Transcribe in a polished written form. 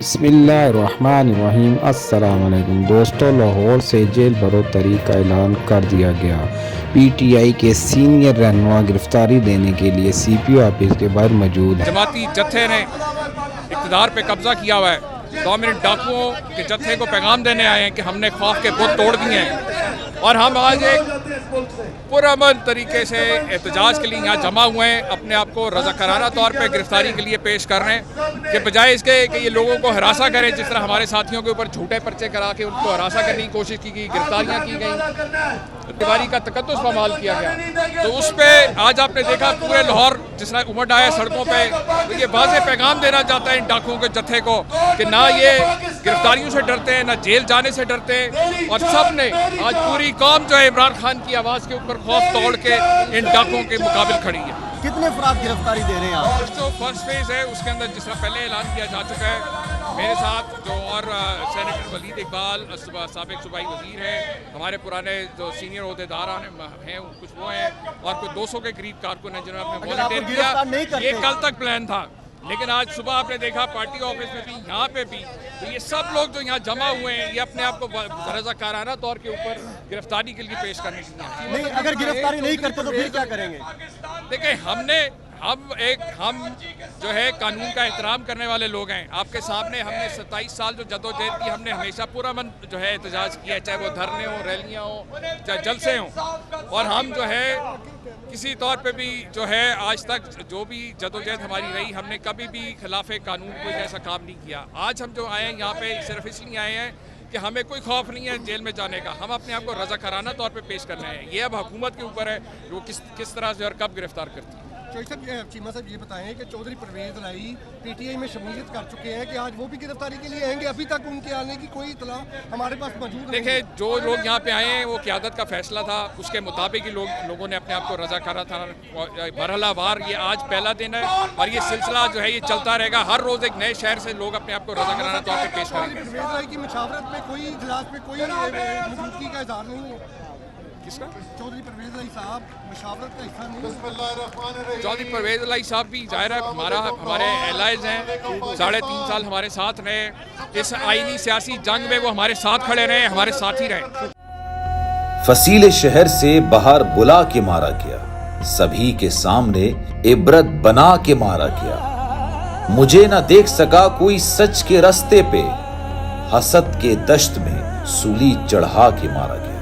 बिस्मिल्लाहिर्रहमानिर्रहीम। अस्सलाम वालेकुम दोस्तों, लाहौर से जेल बरोतरी का ऐलान कर दिया गया। पीटीआई के सीनियर रहनुमा गिरफ्तारी देने के लिए सीपीओ ऑफिस के बाहर मौजूद हैं। जमाती जत्थे ने इक़्तिदार पे कब्जा किया हुआ है। डोमिनेंट डाकुओं के जत्थे को पैगाम देने आए हैं कि हमने खौफ के बुत तोड़ दिए हैं और हम आज एक पुरअमन तरीके से एहतजाज के लिए यहाँ जमा हुए हैं। अपने आप को रज़ाकाराना तौर पे गिरफ्तारी के लिए पेश कर रहे हैं कि बजाय इसके कि ये लोगों को हरासा करें, जिस तरह हमारे साथियों के ऊपर झूठे पर्चे करा के उनको हरासा करने की कोशिश की गई, गिरफ्तारियाँ की गई, दीवारी का तकद्दुस पामाल किया गया। तो उस पर आज आपने देखा पूरे लाहौर जिस तरह उमड़ आया सड़कों पर, तो ये वाज़ेह पैगाम देना चाहता है इन डाकुओं के जत्थे को कि ना ये गिरफ्तारियों से डरते हैं, ना जेल जाने से डरते हैं। और सब ने आज पूरी कौम जो है इमरान खान की आवाज़ के ऊपर खौफ तोड़ के इन डाकुओं के मुकाबिल खड़ी है। कितने अफराद गिरफ्तारी दे रहे हैं आप? जो फर्स्ट फेज है उसके अंदर जिस तरह पहले ऐलान किया जा चुका है, मेरे साथ जो और सेनेटर वलीद इकबाल साबिक सूबाई वजीर हैं, हमारे पुराने जो सीनियर अहदेदार हैं कुछ वो हैं, और कुछ 200 के करीब कारकुन हैं जिन्होंने अपने वॉलंटियर किया। ये कल तक प्लान था, लेकिन आज सुबह आपने देखा पार्टी ऑफिस में भी, यहाँ पे भी, तो ये सब लोग जो यहाँ जमा हुए हैं ये अपने आप को रज़ाकाराना तौर के ऊपर गिरफ्तारी के लिए पेश करने के लिए। नहीं, अगर गिरफ्तारी नहीं करते तो फिर क्या करेंगे? देखिए, हम जो है कानून का एहतराम करने वाले लोग हैं। आपके सामने हमने 27 साल जो जदोजहद की, हमने हमेशा पूरअमन जो है एहतजाज किया है, चाहे वो धरने हों, रैलियाँ हों, चाहे जलसे हों। और हम जो है किसी तौर पे भी जो है आज तक जो भी जदोजहद हमारी रही, हमने कभी भी खिलाफ कानून कोई ऐसा काम नहीं किया। आज हम जो आए हैं यहाँ पे सिर्फ इसलिए आए हैं कि हमें कोई खौफ नहीं है जेल में जाने का। हम अपने आप को रज़ाकाराना तौर पे पेश करना है। ये अब हुकूमत के ऊपर है वो किस तरह से और कब गिरफ्तार करती है। चीमा साहब ये बताएं कि चौधरी परवेज लाई पीटीआई में शमूलियत कर चुके हैं कि आज वो भी गिरफ्तारी के लिए आएंगे? अभी तक उनके आने की कोई इतला हमारे पास मौजूद नहीं। देखिए, जो लोग यहाँ पे आए हैं वो क़यादत का फैसला था, उसके मुताबिक ही लोगों ने अपने आप को रज़ाकारा था। मरहलावार ये आज पहला दिन है और ये सिलसिला जो है ये चलता रहेगा। हर रोज़ एक नए शहर से लोग अपने आप को रज़ाकाराना तौर पर पेश करेंगे। परवेज लाई की मुशावरत में कोई इजलास में कोई मौजूदगी का इजहार नहीं है। किसका? चौधरी परवेज लाई साहब मुशावरत का हिस्सा नहीं। चौधरी परवेज लाई साहब भी ज़ाहिर है हमारे एलाइज हैं, 3.5 साल हमारे साथ रहे। इस आईनी सियासी जंग में वो हमारे साथ खड़े रहे, हमारे साथ ही रहे। फसीले शहर से बाहर बुला के मारा गया, सभी के सामने इबरत बना के मारा गया। मुझे न देख सका कोई सच के रास्ते पे, हसद के दश्त में सूली चढ़ा के मारा गया।